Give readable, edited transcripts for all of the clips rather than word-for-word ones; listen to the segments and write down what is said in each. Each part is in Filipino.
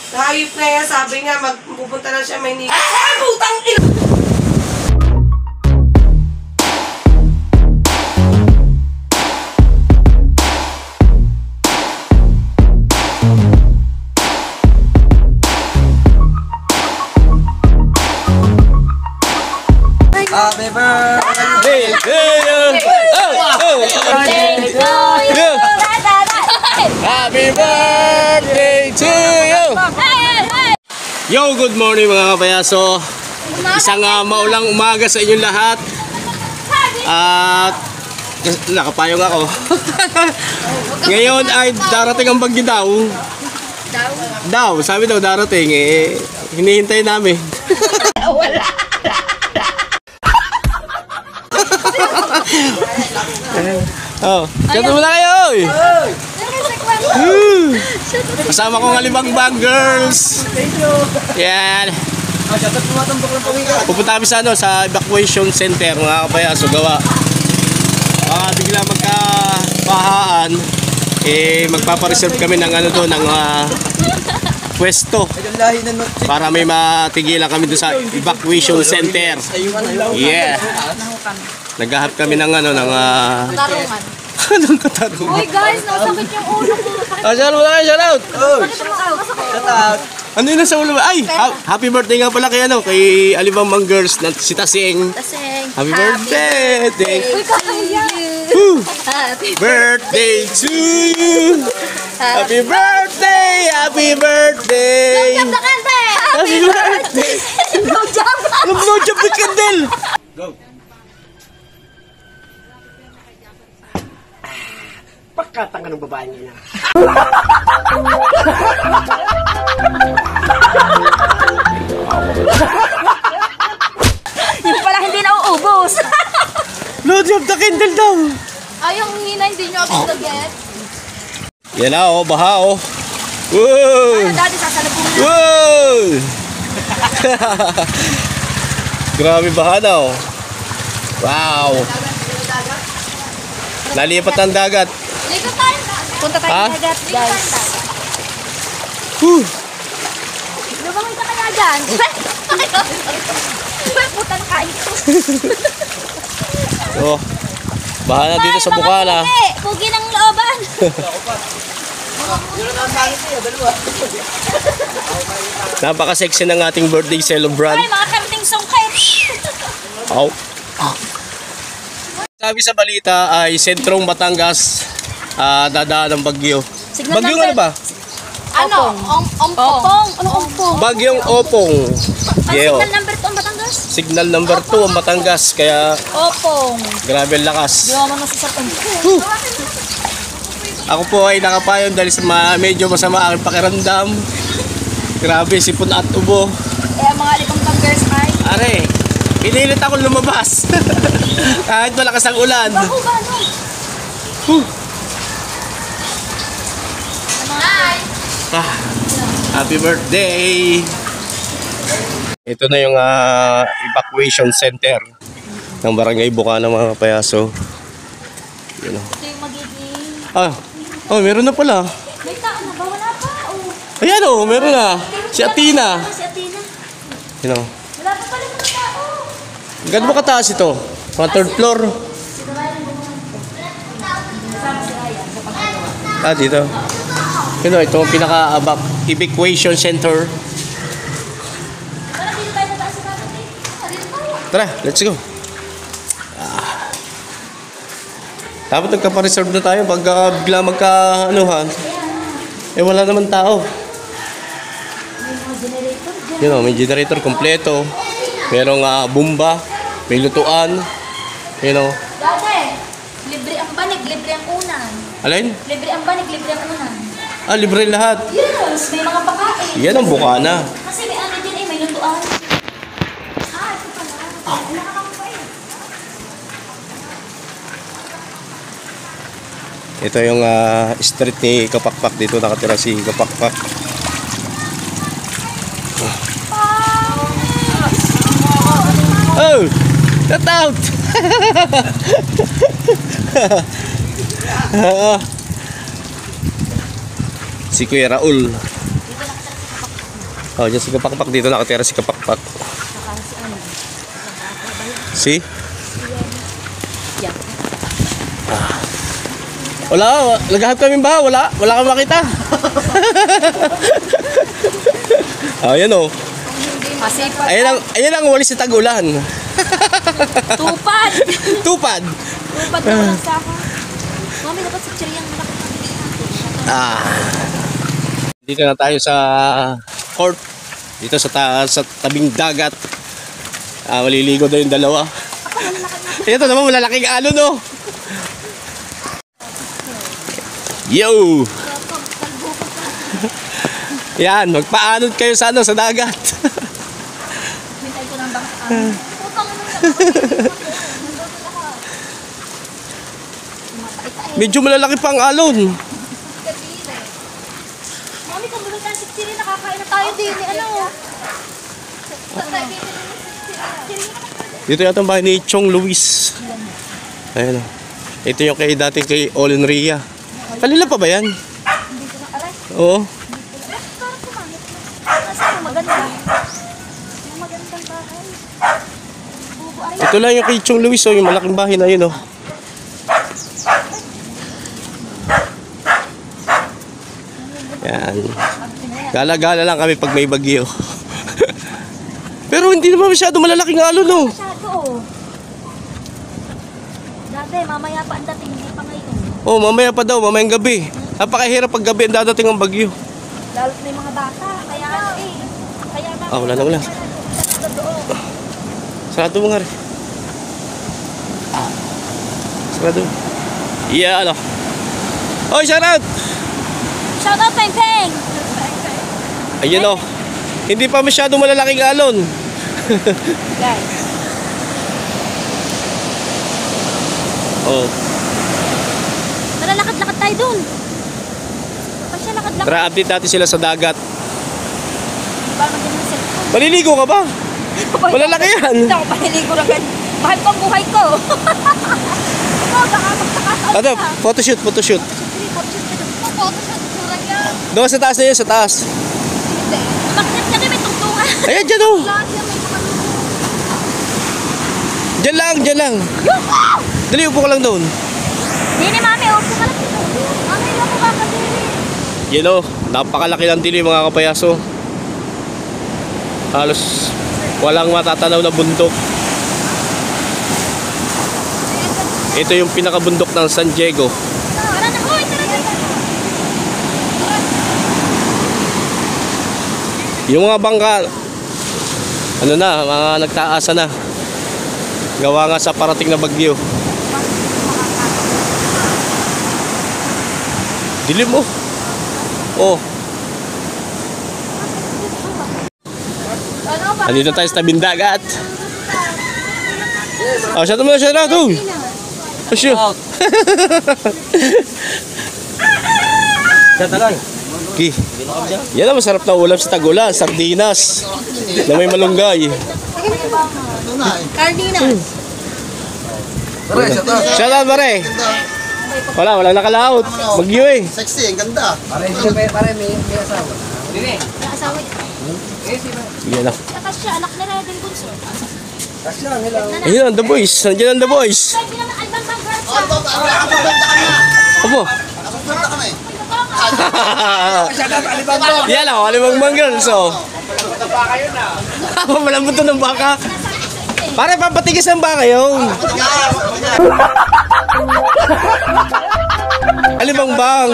Hayop na yan, sabi nga, magpupunta lang siya Maynila. Ah! Putang ina! Happy birthday to you! Happy birthday to you! Yo, good morning mga kapayaso. Isang maulang umaga sa inyong lahat. At nakapayong ako. Ngayon ay darating ang bagyo daw. Daw, sabi daw darating eh. Hinihintay namin. Wala. Oh, shout mo na kayo! Kasama ko ng Alibangbang girls. Yan. Pupunta kami sa sa evacuation center mga kapayaso gawa. Bigla magkabahaan magpapareserve kami ng doon ng pwesto para may matigilan kami doon sa evacuation center. Yeah. Naghahap kami ng Tarungan. Anong katarungan? Uy guys, nasakit yung ulo ko. Shout out! Shout out! Ano yun sa ulo? Ay! Happy birthday nga pala kay Alibangbang girls na si Tasing. Happy birthday! Uy, kakaya! Happy birthday to you! Happy birthday! Happy birthday! Blowjob na kante! Happy birthday! Blowjob! Blowjob with candle! Go! Pagkatang ka ng babae niya. Yung pala hindi na uubos. Blowjob the candle daw! Ay, yung hina hindi nyo ako get. Yan na baha Woo! Dati sasalubong na. Woo! Grabe baha daw. Wow! Nalipat ang dagat. Ligo tayo. Punta tayo sa dagat, guys. Lumangin ka kaya dyan. Putang kain ko. So, baha na dito sa Bukala. Pugi ng looban. Napaka-sexy ng ating birthday celebrant. Ay, mga karating songkay. Ow. Sabi sa balita ay sentrong Batangas dadaan ng bagyo. Bagyong ano ba? Ano? Ompong. Ano ompong? Bagyong Opong. Signal number 2 ang Batangas. Signal number 2 ang Batangas. Kaya Opong. grabe ang lakas. Di naman nasasarpan. Ako po ay nakapayon dahil sa medyo masama aking pakiramdam. Grabe, sipon at ubo. Ang mga Alibangbang girls ay? Are, pinilit ako lumabas. Kahit malakas ang ulan. Bako ba ano? Happy birthday! Ito na yung evacuation center ng Barangay Bukana mga kapayaso. Yun o. Ito yung magiging... Meron na pala. May tao na ba? Wala pa. Ayan o, meron na. Si Athena. Si Athena. Yun o. Wala pa pala mga tao. Gano'n ba kataas ito? Mga third floor. Dito. Yun o, ito ang pinaka-evacuation center. Parang dito tayo nataas sa dapat eh. Dito tayo. Tara, let's go. Dapat nagka-reserve na tayo pag bigla magka-anuhan. Wala naman tao. Yun o, may generator kompleto. Merong bumba. May lutuan. Yun o. Dati, libre ang banig, libre ang unan. Alin? Libre ang banig, libre ang unan. Libre lahat. Yes, may mga pakain. Yan ang Bukana. Kasi may ano din eh, may lutuan. Ito pala. Nakakapain. Ito yung street ni Kapakpak. Dito nakatira si Kapakpak. Oh! Get out! Si Kuya Raul. Oh, dyan si Kapakpak. Dito nakatira si Kapakpak. Si? Yan. Wala, naghahanap kami ba? Wala kang makita. Ayan o. Masipag. Ayan ang walis sa tag-ulan. Tupad. Tupad. Tupad na walang saka. Mami, dapat sa cherry ang malaki. Dito na tayo sa court. Dito sa tabing dagat. Maliligo daw yung dalawa. Ito naman malalaking alon no. Yo! Yan, magpaanod kayo sa dagat. Hintay ko ng bangka. Putang Medyo malalaki pa ang alon. Mami, kung bulong tayo sa cherry, nakakain na tayo din. Ano? Dito yata ang bahay ni Chong Luis. Ayan o. Ito yung dating kay Olin Ria. Kanila pa ba yan? Hindi ko na aray. Oo. Parang kumamit na. Saan maganda? Yung magandang bahay. Bubo, aray. Ito lang yung kay Chong Luis o. Yung malaking bahay na yun o. Yan. Gala-gala lang kami pag may bagyo. Pero hindi naman masyado malalaking alon o. Masyado, oh. Dati, mamaya pa ang dating. Hindi pa ngayon. Oh, mamaya pa daw, mamayang gabi. Napakahirap pag gabi ang dadating ang bagyo. Lalo na yung mga bata. Kaya ano eh. Kaya Wala na ulan. Sarado mo nga rin. Sarado. Yeah, ano. Oy, shout out! Shout out, Peng Peng! Ayun o. Hindi pa masyado malalaking alon. Guys. Oh. Nalalakad-lakad tayo dun. Pag siya lakad-lakad. Tara, update natin sila sa dagat. Parang din yung cellphone. Maliligo ka ba? Malalaki yan. Hindi ako paniligo na ganyan. Bakit pang buhay ko? Ikaw, baka magkakataon Ano, ka. photoshoot. Photoshoot ka dun. Photoshoot, surag yan. Doon sa taas na yun, sa taas. Hindi. Bakit kasi may tungtungan? Ayan, dyan o. Lahat yan may mga Dyan lang. Yuhu! Dali, upo ka lang doon. Dini, mami, upo ka lang dito. Mami, upo ka ka dini. Yan o, napakalaki ng dili mga kapayaso. Halos walang matatanaw na bundok. Ito yung pinakabundok ng San Diego. Tara na, hoy, tara na. Yung mga bangka, ano na, mga nagtaasa na. Gawa nga sa parating na bagyo. Dilim mo. Oh, Ano ba? andito tayo sa tabing dagat. Oh, shout out. Oh, shoot. Okay. Yan ang masarap na ulam sa tag-ulan, sardinas na may malunggay. Cardinas. Shout out pare. Wala nakalaot. Bagyo eh. Sexy, ang ganda. May asawa. Yan na. Saka siya, anak ni Redden Bunso. Ayun ang The Boys. Nandiyan ang The Boys. Pwede naman albang bang girls. Opo. Nakapunta kami. Yan o, Alibang Girls o. Malambot to ng baka. Pare, papatigis ng baka yun. Alibang Bang.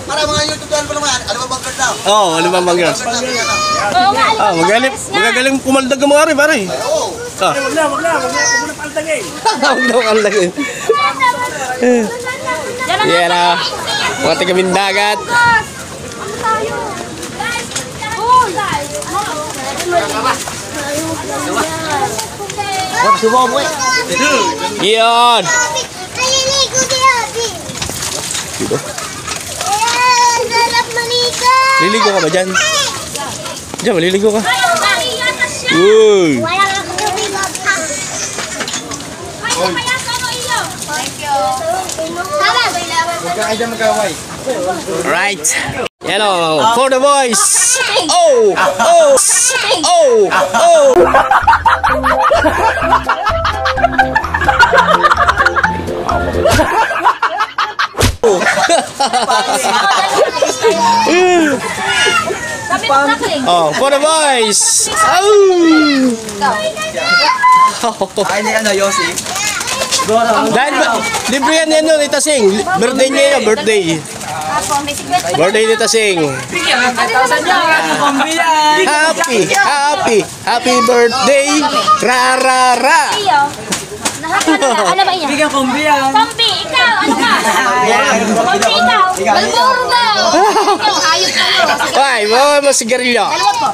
Para mga YouTube yan pa naman. Ano ba bang ganda? Oo, Alibang Girls. Oo nga, albang Magagaling kumaldag ang mga rin, pare. Oo. Wag na paldagin. Wag na paldagin. Yan na. Mga tagaming dagat. Ano tayo? Guys, hoy! Yan. Naliligo si Ate. Dito. Ayan, sarap malika. Liligo ka ba dyan? Diyan, maliligo ka. Mariyatas siya! Uy. Wala nga ako tubig. Ay, kaya sa ano iyo? Thank you. Tama. Right. Yan o, for the boys. Oh, oh, oh, oh. Sabi mo crackling. Oh, for the boys. Oh. Ay, ni ano, Yossi. Dahil libre yan yan nun, Itasing. Birthday niya yun, birthday. Ako, may secret pa. Birthday ni Tasing. Happy birthday. Ra ra ra. Iyo. Ano ba iya? Bigyan kombi yan. Kombi, ikaw, ano ka? Kombi, ikaw. Malboro daw. Ikaw, hayop ka mo. Sige, Ay, mo sigarilyo. dalawa po.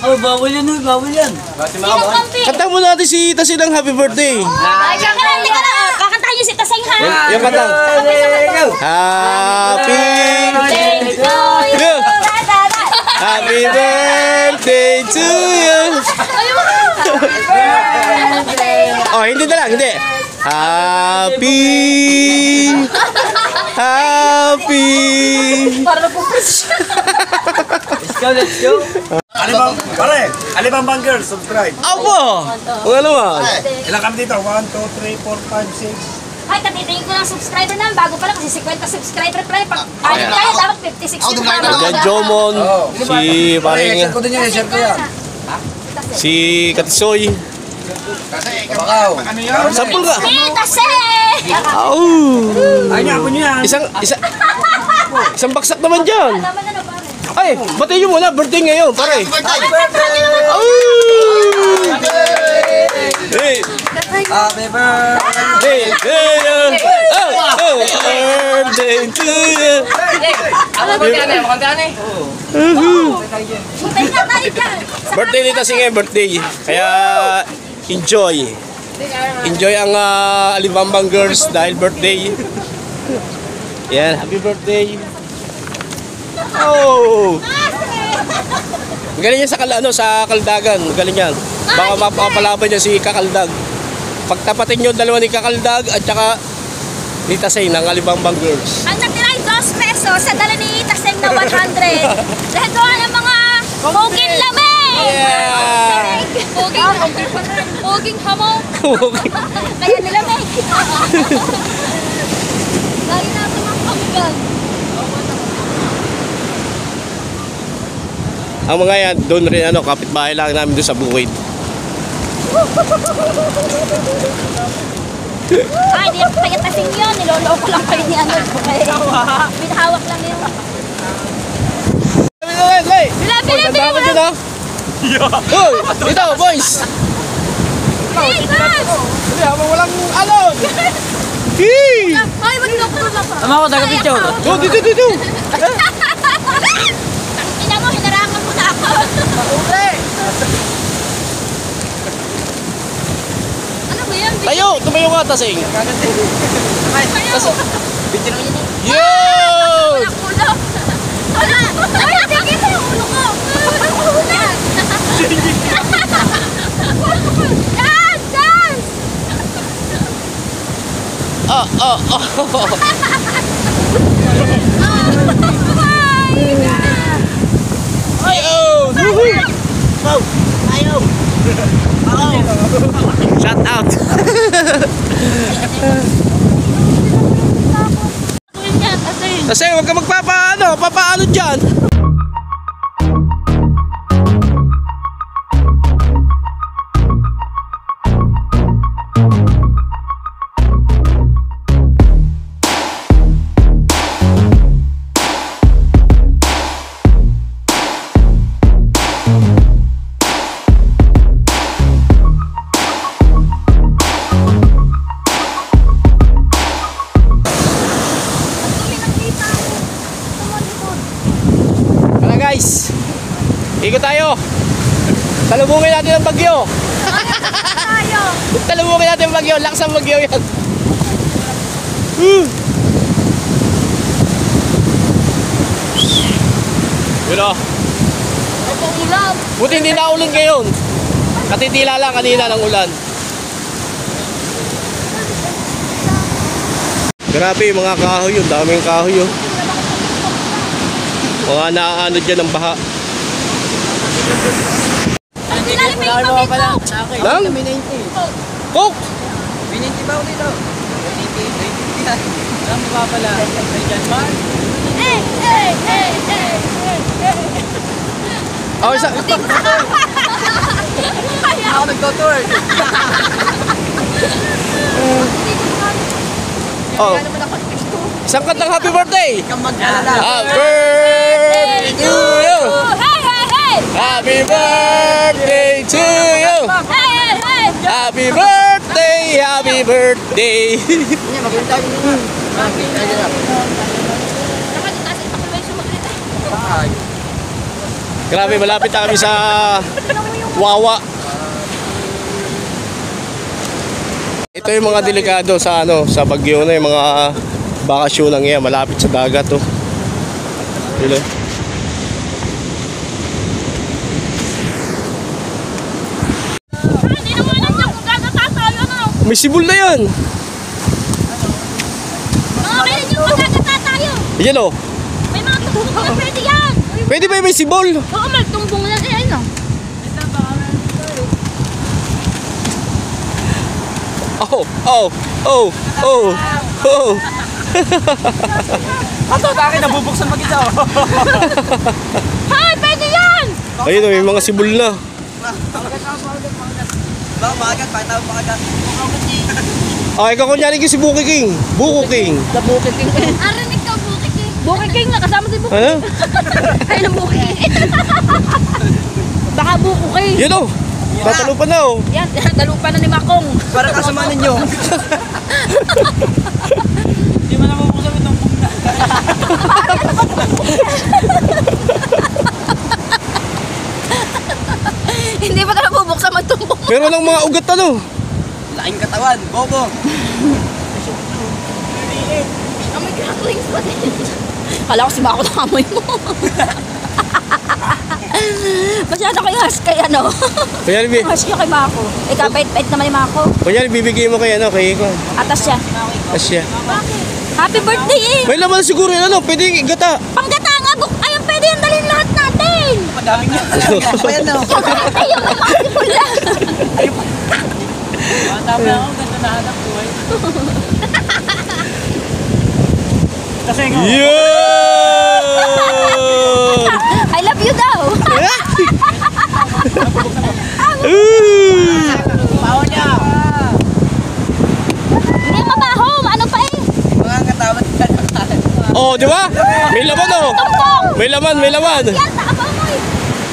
Oh, bawal yan, bawal yan. Sino kombi? Kanta mo natin si Tasing ng happy birthday. Ay, kaka lang, hindi ka na. Kakantahan niyo si Taseng ha. Yung kanta. Happy Thank you. Happy birthday to you. Oh, hindi na lang, hindi. Happy Para na po siya. Let's go. Alibang Girls, subscribe. Apo! Mga naman. Ilan kami dito? 1, 2, 3, 4, 5, 6. Ay, katitingin ko ng subscriber naman. Bago pa lang kasi 50 subscriber pa rin. Pag kaya tayo, dapat 56 din pa. Yan, Jomon, si paring, Share ko din yan, share ko yan. si Katisoy. Bakaw. Sampul ka. Tase! Oh! Ay, niya, ako niya. Isang baksak naman dyan. Naman ano pare? Ay, batiin nyo muna, birthday ngayon, pare. Oh! Hey! Happy birthday. Hey! Hey! Oh! Birthday to you! Butay na tayo dyan. Birthday ni Tasing ngayon, birthday. Kaya, enjoy. Enjoy ang Alibambang Girls dahil birthday. Yan, happy birthday. Oh! Galing yan sa Kaldagan. Galing yan. Baka mapapalaban niya si Kakaldag. Pagtapatin nyo dalawa ni Kakaldag at saka ni Tasing ng Alibambang Girls. Ang natira ay 2 pesos sa dala ni Taseng na 100. Dahil gawa ng mga poging lamig. Yeah! Poging hamog. Kaya nilamig. Lagi natin ang kamigan. Ang mga yan, doon rin kapitbahay lang namin doon sa Buwid. Ay, di ako kaya Taseng yun. Niloloko lang kayo ni ano. Binahawak lang yun. Bila! Hoy, ito, boys! Hey, guys! Hindi, habang walang alon! Hee! Ay, magloko na pa. Tama ko, taga-picture. Oh, dito! Ina mo, hinarangan mo na ako. Ano ba yan? Tayo! Tumayo ka, Tasing! Yo! Ulo! Wala! Ay, sige sa ulo ko! Ulan! Yan! Yan! Yo! Shout out! Tasing, huwag ka papaano dyan! Guys, ikot tayo. Talubungin natin ang bagyo. Talubungin natin ang bagyo. Lakas ang bagyo yan. Yun o. Buti hindi na ulan ngayon. Katitila lang kanina ng ulan. Grabe mga kahoy yun. Daming kahoy yun. Mga naaano dyan ng baha. Hindi na rin may pamit ko. Lang? Coke! Pininti ba ulit ito? Pininti. Alam mo ba pala? Ay, dyan ba? Oh, isa. Ako nagtutur. Oh. Isang kantang happy birthday! Ikaw mag-alala. Happy birthday to you! Hey, hey, hey! Happy birthday to you! Hey, hey, hey! Happy birthday! Happy birthday! Hindi, mag-alala tayo nyo. Mag-alala. Saka dito kasi pakulay sumagrita. Ay. Grabe, malapit na kami sa Wawa. Ito yung mga delikado sa sa Bagyo na yung mga bakasyon lang yan, malapit sa dagat to. Dilo. Hindi naman alam niya kung gagatasayo na. May sibol na yan. Mga kailan yung magagatasayo. Yan o. May mga tumbong na pwede yan. Pwede ba yung may sibol? Oo, may tumbong na yan. Ano? Oh, oh, oh, oh, oh. Ato, bakit nabubuksan mag-isa? Hay, pwede yan! Ayun o, may mga sibol na. Bagat, pakita mo bagat. Ah, ikaw kunyari si Buki King. Buko King. Arinig ka, Buki King. Buki King, nakasama si Buki. Ano? Ay, na Buki King. Baka Buko King. Yan o. Tatalo pa na o. Yan, dalupa na ni Makong. Para kasama ninyo. Hindi mo na mabuksan itong bukna. Hindi pa talaga bubuksan magtumbong. Meron lang mga ugat ano. Laking katawan, bobo. Amoy cracklings pa din. Kala ko si Mako na amoy mo. Masyado kayo kay ano. Kunyari, Hush kayo kay Mako. Ikaw, pait-pait naman ni Mako. kunyari bibigay mo kay kay Iko. Atas siya. Asya. Happy birthday eh! May laman siguro yun pwede igata. Panggata nga, ayun pwede yung dalhin lahat natin! Madaming niya. Ako yan no. Ayun, may mga simula. Dami ako, ganda na hanap ko eh. Kasi nga. Yun! I love you daw! Baho niya. Hindi mabaho, ano pa eh? Mga katawan ka naman. Oh, di ba? May laman oh. Tumpong! May laman, may laman. Yan, nakabangoy!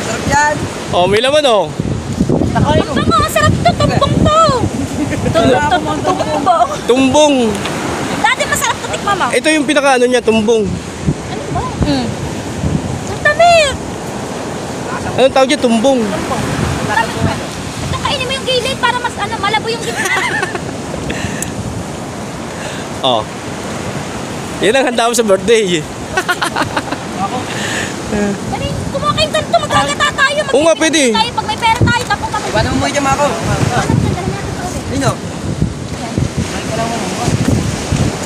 Sarap yan. Oh, may laman oh. Tumpong, ang sarap to, tumpong to! Tumpong! Tumbong. Dati masarap to, tikma mo. Ito yung pinaka niya, tumbong. Ano ba? Ang tamit! Anong tawag niya? Tumbong. Ito, kainin mo yung gilid para mas malabo yung gitna. Oh. Yan ang handa mo sa birthday. Dali, kumuha kayo dito, magkagata tayo. Oo nga, pwede. Tayo, pag may pera tayo, tapos kami. Iwanan mo mo yung ako. Nino?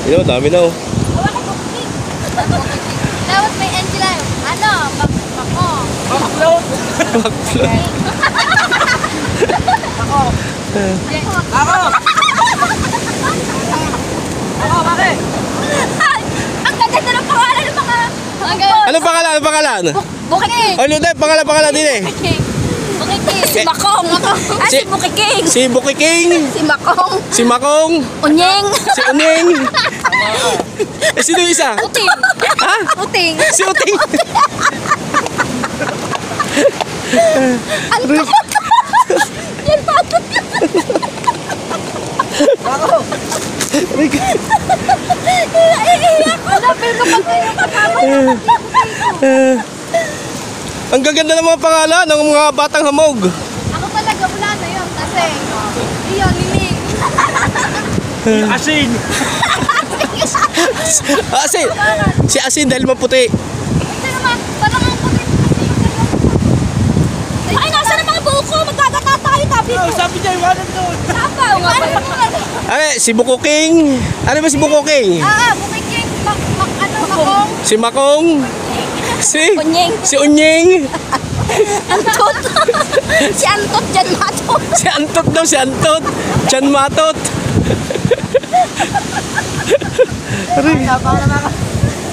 Yun, dami na oh. Hawakan mo, King. Tapos may Angela, ano, ako. Upload. Ako. Ako, bakit? Ay, ang gaganda ng pangalan ng mga... Anong pangalan? Anong pangalan? Bukiking. Ano tayo? Pangalan din eh. Bukiking. Si Makong. Ah, si Bukiking. Si Buki King. Si Makong. Si Makong. Unyeng. Si Unyeng. Eh, sino yung isa? Uting. Ha? Uting. Si Uting. Ano? Yan pa. Ako. Iiyak ko. Hanapin ko pag kayo kasama. Ang gaganda ng mga pangalan ng mga batang hamog. Ako talaga wala na yun kasi iyon, linig. Asin. Asin. Si Asin dahil maputi. Ito naman, parang ang puti. Ay, nasa na mga buko? Magkagata tayo, tabi ko. Sabi niya, iwanan doon. Sabaw. Ay, si Buko King. Ano ba si Buko King? Bukiking. Makong. Si Makong. Unyeng. Si Unyeng. Antot. Si Antot dyan matot. Si Antot daw, si Antot. Chan Matot.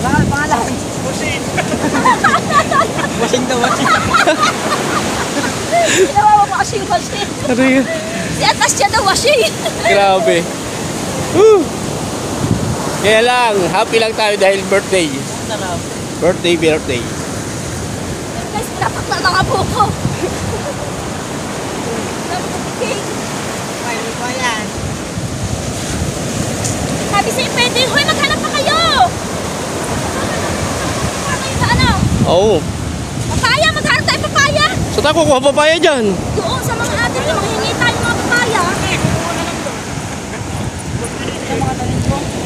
Pangalan. Washing daw, washing. Ginawa mo washing. Aray. Si Atas siya daw washing. Grabe. Woo. Kaya lang, happy lang tayo dahil birthday. Sarap. Birthday. Guys, dapat na mga buko. Cake. Pwede pa yan. Sabi sa'yo, pwede. Hoy, maghanap pa kayo. Ano? Oo. Papaya, maghanap tayo papaya. So tayo kukuha papaya dyan. Doon sa mga atin, manghingi tayo mga papaya.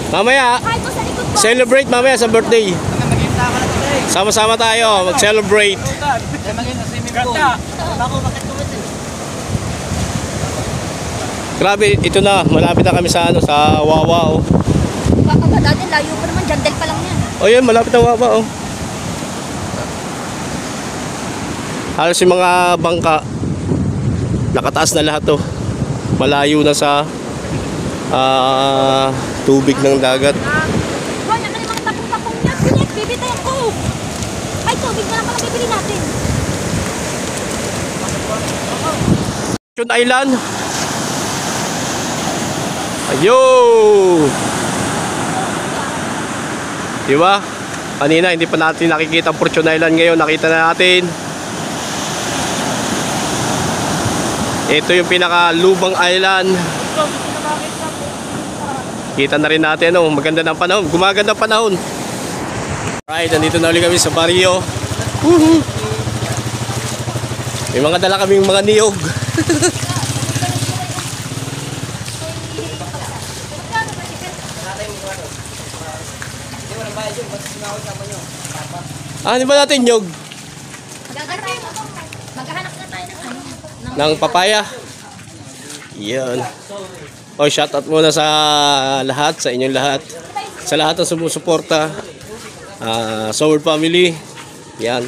Mamaya, Kahit ko sa likod ko. celebrate mamaya sa birthday. Mag-inta ka na today. Sama-sama tayo, mag-celebrate. Ay, mag-inta swimming pool. Bako, bakit kumit eh? Grabe, ito na, malapit na kami sa sa Wawa. Oh. Agad natin, layo pa naman. Jandel pa lang yan. Oh, yun, malapit na Wawa. Oh. Halos yung mga bangka, nakataas na lahat. Oh. Malayo na sa tubig ng dagat. Hoy, nakalimang tapong-tapong yan. Pinyet, bibitayan ko. Ay, tubig na lang pala bibili natin. Yun, Island. Ayo! Diba? Kanina hindi pa natin nakikita ang Fortune Island, ngayon nakita na natin. Ito yung pinaka-lubang island. Kita na rin natin, oh, maganda ng panahon. Gumaganda ang panahon. Alright, nandito na ulit kami sa barrio. Woohoo! May mga dala kaming mga niyog. Di ba natin nyog? Maghahanap na tayo ng ano. Ng papaya. Yan. O, shoutout muna sa lahat, sa inyong lahat. Sa lahat ng sumusuporta. Soul Family. Yan.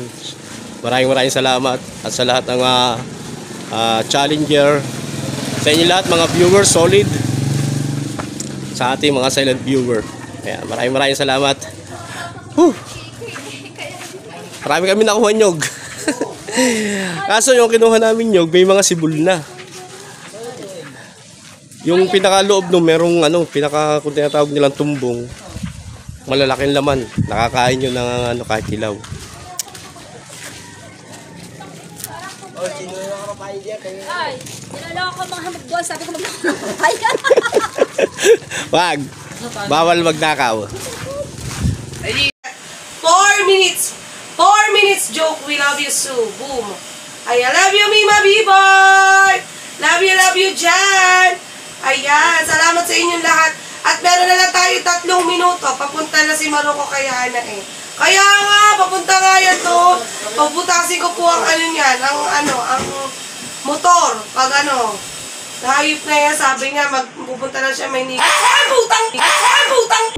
Maraming salamat. At sa lahat ng challenger. Sa inyong lahat, mga viewers, solid. Sa ating mga silent viewer. Yan. Maraming salamat. Whew. Marami kami nakuha nyog. Kaso yung kinuha namin nyog, may mga sibol na. Yung pinakaloob nung merong kung tinatawag nilang tumbong, malalaking laman. Nakakain yun ng kahit hilaw. Ay, nilaloko ko mga hamog doon. Sabi ko magloko ng papaya. Wag. Bawal magnakaw. 4 minutes. 4 minutes joke. We love you, Sue. Boom. I love you, Mima B-Boy. Love you, Jan. Ayan. Salamat sa inyong lahat. At meron na lang tayo 3 minuto. Papunta na si Maroko kay Hana eh. Kaya nga, papunta nga yan to. Pabutasin ko po ang ang motor. Pag nahayop na yan, sabi nga, magpupunta na siya Maynila. Butang! Butang!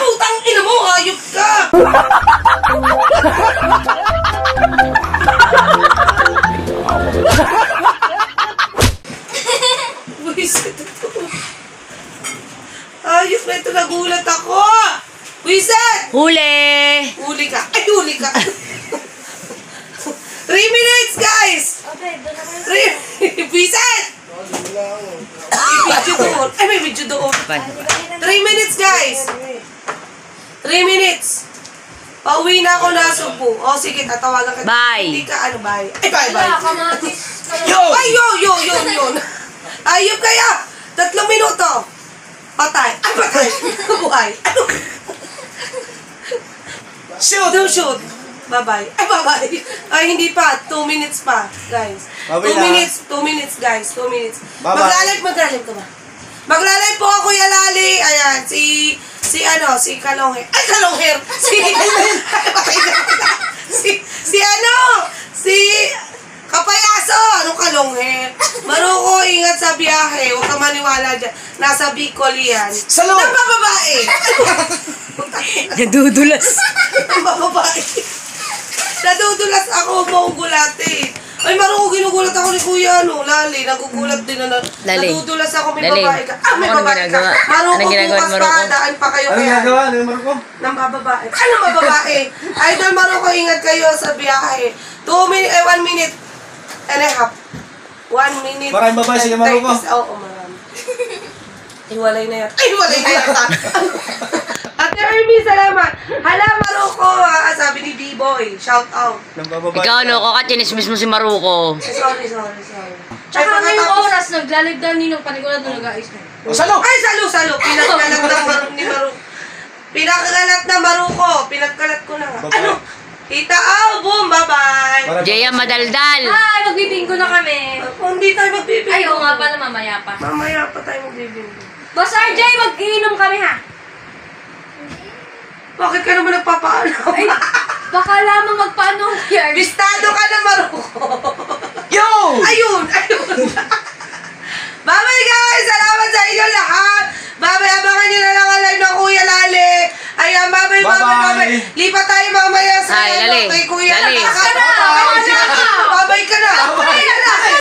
Butang ina mo, hayop ka! Buisit ito. Ayos na ito, nagulat ako. Buisit! Huli! Huli ka. Ay, huli ka. 3 minutes, guys! 3 Buisit! May video doon. Ay, may video doon. 3 minutes, guys. 3 minutes. Pauwi na ako na Subo. O, sige, tatawagan ka. Bye. Hindi ka, bye. Ay, bye. Ay, yun. Ayop kaya. 3 minuto. Patay. Ay, patay. Buhay. Shoot. Bye-bye. Ay, bye-bye. Ay, hindi pa. 2 minutes pa, guys. 2 minutes, guys. 2 minutes. Maglalag ka ba? Maglalag po ako, Yalali. Ayan, si Kalongher. Ay, Kalongher! Kapayaso! Anong kalonghe? Maruko, ingat sa biyahe. Huwag ka maniwala dyan. Nasa Bicol yan. Salo! Nang bababae! Nadudulas. Nang bababae. Nadudulas ako, maugulate. Ay, Maruko, ginugulat ako ni Kuya, no? Lali, nagugulat din na. Lali. Nadudulas ako, may Lali. babae ka. Ah, may Anong babae ka. ginagawa? Maruko, Anong ginagawa ni bukas Maruko? pa, daan pa kayo Ano kaya. ginagawa? Ano yung Maruko? Nang bababae. Ano mababae? Idol Maruko, ingat kayo sa biyahe. 1 minute and a half. 1 minute. Maraming babae sige, and Maruko. 30 Oo, marami. Hiwalay na yata. Ay, hiwalay na yata. Ate Ermi, salamat. Hala, Maruko. Sabi ni B-Boy. Shout out. Nang bababae. Ikaw, no, ka chinismis mo si Maruko. Sorry. Tsaka Ay, ngayong pagkatapos- oras, naglalig na ninong panigulat na nag-aayos na. O, salo! Ay, salo. Pinagkalat ng ni Maruko. Pinagkalat na Maruko. Pinagkalat ko na nga. Babae. Ano? Itaaw, boom, bye-bye. Maraming Jaya Madaldal. Ay, magbibinggo na kami. Hindi tayo magbibigay. Ay, oo nga pala, mamaya pa. Mamaya pa tayo magbibigay. Boss RJ, mag-iinom kami ha. Bakit ka naman nagpapaalam? Ay, baka lamang magpaano yan. Bistado ka na, Maruko. Yo! Ayun. Bye-bye, guys. Salamat sa inyo lahat. Bye-bye. Abangan nyo na lang ang live ng Kuya Lale. Ayan, bye-bye. Bye-bye. Lipat tayo mamaya sa Ay, Lale. kay Kuya. Lale. Bye-bye ka na. Bye-bye ka na.